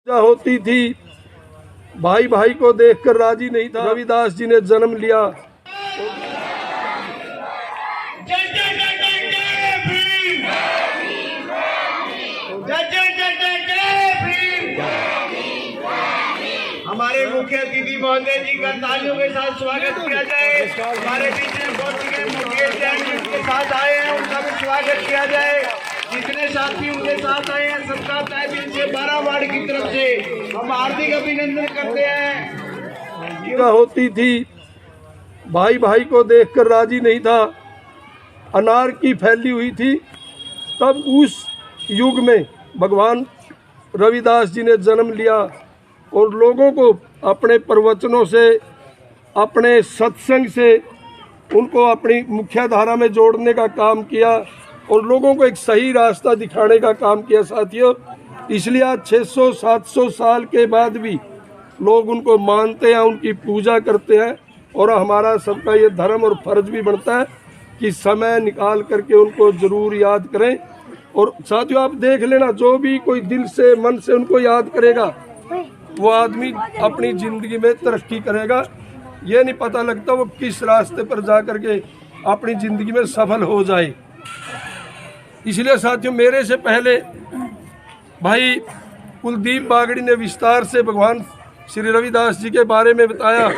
होती थी, भाई भाई को देखकर राजी नहीं था। रविदास जी ने जन्म लिया। हमारे मुख्य अतिथि महोदय जी का तालियों के साथ स्वागत किया जाए। हमारे बीच में पहुंच चुके मुकेश जैन जी के साथ आए हैं, उनका भी स्वागत किया जाए। जितने साथी उनके साथ आए हैं सबका तहे दिल से 12 वार्ड की तरफ से हम हार्दिक अभिनंदन करते हैं। होती थी, भाई भाई को देखकर राजी नहीं था, अनारकी फैली हुई थी। तब उस युग में भगवान रविदास जी ने जन्म लिया और लोगों को अपने प्रवचनों से, अपने सत्संग से उनको अपनी मुख्य धारा में जोड़ने का काम किया और लोगों को एक सही रास्ता दिखाने का काम किया साथियों। इसलिए आज 600-700 साल के बाद भी लोग उनको मानते हैं, उनकी पूजा करते हैं और हमारा सबका ये धर्म और फर्ज भी बनता है कि समय निकाल करके उनको ज़रूर याद करें। और साथियों आप देख लेना, जो भी कोई दिल से मन से उनको याद करेगा वो आदमी अपनी ज़िंदगी में तरक्की करेगा। ये नहीं पता लगता वो किस रास्ते पर जा करके अपनी ज़िंदगी में सफल हो जाए। इसलिए साथियों मेरे से पहले भाई कुलदीप बागड़ी ने विस्तार से भगवान श्री रविदास जी के बारे में बताया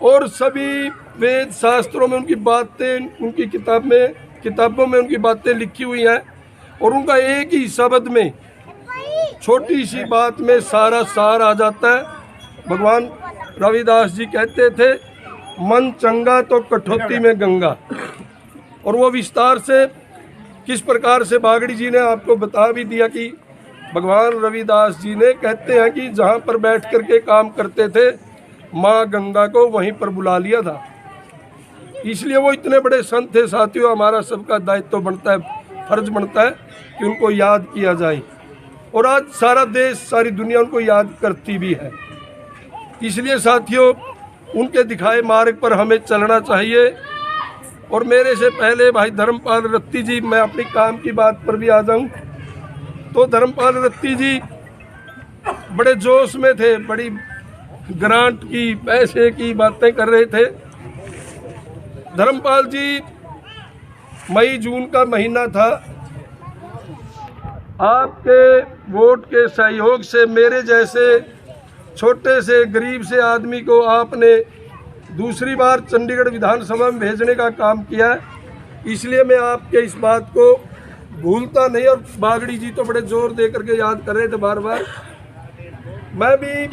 और सभी वेद शास्त्रों में उनकी बातें, उनकी किताबों में उनकी बातें लिखी हुई हैं और उनका एक ही शब्द में, छोटी सी बात में सारा सार आ जाता है। भगवान रविदास जी कहते थे, मन चंगा तो कठौती में गंगा। और वो विस्तार से किस प्रकार से बागड़ी जी ने आपको बता भी दिया कि भगवान रविदास जी ने कहते हैं कि जहाँ पर बैठ कर के काम करते थे माँ गंगा को वहीं पर बुला लिया था। इसलिए वो इतने बड़े संत थे साथियों। हमारा सबका दायित्व बनता है, फर्ज बनता है कि उनको याद किया जाए और आज सारा देश, सारी दुनिया उनको याद करती भी है। इसलिए साथियों उनके दिखाए मार्ग पर हमें चलना चाहिए। और मेरे से पहले भाई धर्मपाल रत्ती जी, मैं अपनी काम की बात पर भी आ जाऊं तो धर्मपाल रत्ती जी बड़े जोश में थे, बड़ी ग्रांट की, पैसे की बातें कर रहे थे। धर्मपाल जी, मई जून का महीना था, आपके वोट के सहयोग से मेरे जैसे छोटे से गरीब से आदमी को आपने दूसरी बार चंडीगढ़ विधानसभा में भेजने का काम किया है। इसलिए मैं आपके इस बात को भूलता नहीं। और बागड़ी जी तो बड़े जोर दे करके याद कर रहे थे बार बार। मैं भी,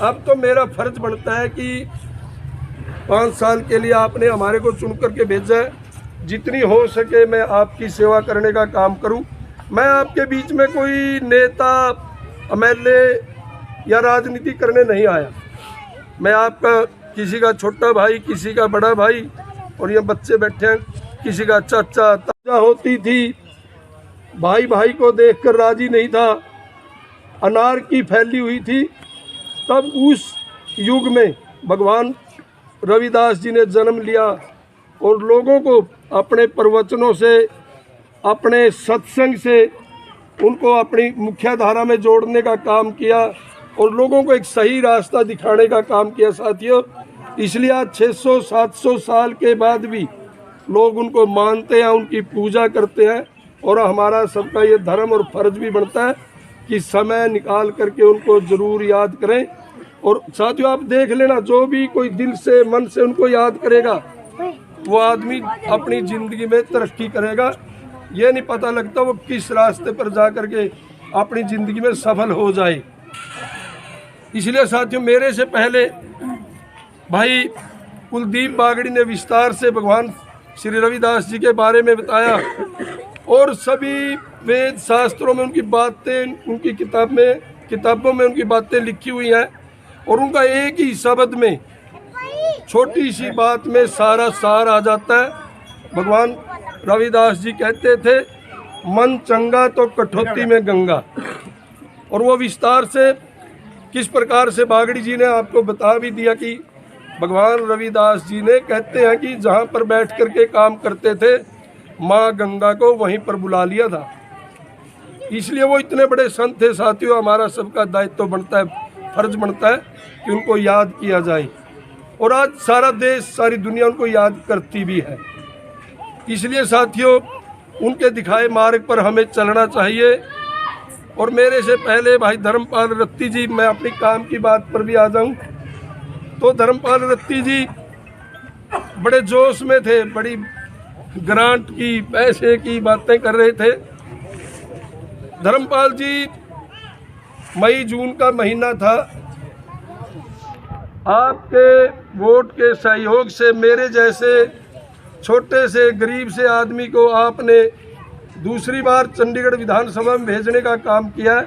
अब तो मेरा फर्ज बनता है कि 5 साल के लिए आपने हमारे को चुन करके भेजा है, जितनी हो सके मैं आपकी सेवा करने का काम करूं। मैं आपके बीच में कोई नेता, एमएलए या राजनीति करने नहीं आया। मैं आपका किसी का छोटा भाई, किसी का बड़ा भाई, और ये बच्चे बैठे हैं, किसी का चाचा। ताजा होती थी, भाई भाई को देखकर राजी नहीं था, अनारकी फैली हुई थी। तब उस युग में भगवान रविदास जी ने जन्म लिया और लोगों को अपने प्रवचनों से, अपने सत्संग से उनको अपनी मुख्य धारा में जोड़ने का काम किया और लोगों को एक सही रास्ता दिखाने का काम किया साथियों। इसलिए आज 600-700 साल के बाद भी लोग उनको मानते हैं, उनकी पूजा करते हैं और हमारा सबका ये धर्म और फर्ज भी बनता है कि समय निकाल करके उनको ज़रूर याद करें। और साथियों आप देख लेना, जो भी कोई दिल से, मन से उनको याद करेगा वो आदमी अपनी ज़िंदगी में तरक्की करेगा। ये नहीं पता लगता वो किस रास्ते पर जा करके अपनी ज़िंदगी में सफल हो जाए। इसलिए साथियों मेरे से पहले भाई कुलदीप बागड़ी ने विस्तार से भगवान श्री रविदास जी के बारे में बताया और सभी वेद शास्त्रों में उनकी बातें, उनकी किताबों में उनकी बातें लिखी हुई हैं और उनका एक ही शब्द में, छोटी सी बात में सारा सार आ जाता है। भगवान रविदास जी कहते थे, मन चंगा तो कठौती में गंगा। और वो विस्तार से किस प्रकार से बागड़ी जी ने आपको बता भी दिया कि भगवान रविदास जी ने कहते हैं कि जहाँ पर बैठ कर के काम करते थे माँ गंगा को वहीं पर बुला लिया था। इसलिए वो इतने बड़े संत थे साथियों, हमारा सबका दायित्व बनता है, फर्ज बनता है कि उनको याद किया जाए। और आज सारा देश, सारी दुनिया उनको याद करती भी है। इसलिए साथियों, उनके दिखाए मार्ग पर हमें चलना चाहिए। और मेरे से पहले भाई धर्मपाल रत्ती जी, मैं अपनी काम की बात पर भी आ जाऊं तो धर्मपाल रत्ती जी बड़े जोश में थे, बड़ी ग्रांट की, पैसे की बातें कर रहे थे। धर्मपाल जी, मई जून का महीना था, आपके वोट के सहयोग से मेरे जैसे छोटे से गरीब से आदमी को आपने दूसरी बार चंडीगढ़ विधानसभा में भेजने का काम किया है।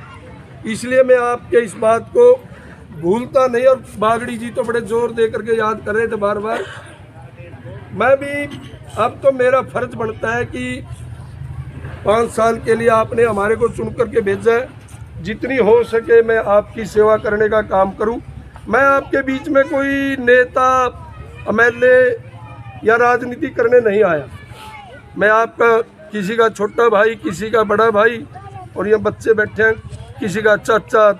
इसलिए मैं आपके इस बात को भूलता नहीं। और बागड़ी जी तो बड़े जोर दे करके याद कर रहे थे बार बार। मैं भी, अब तो मेरा फर्ज बनता है कि 5 साल के लिए आपने हमारे को चुन करके भेजा है, जितनी हो सके मैं आपकी सेवा करने का काम करूं। मैं आपके बीच में कोई नेता, एमएलए या राजनीति करने नहीं आया। मैं आपका किसी का छोटा भाई, किसी का बड़ा भाई, और ये बच्चे बैठे हैं, किसी का चाचा।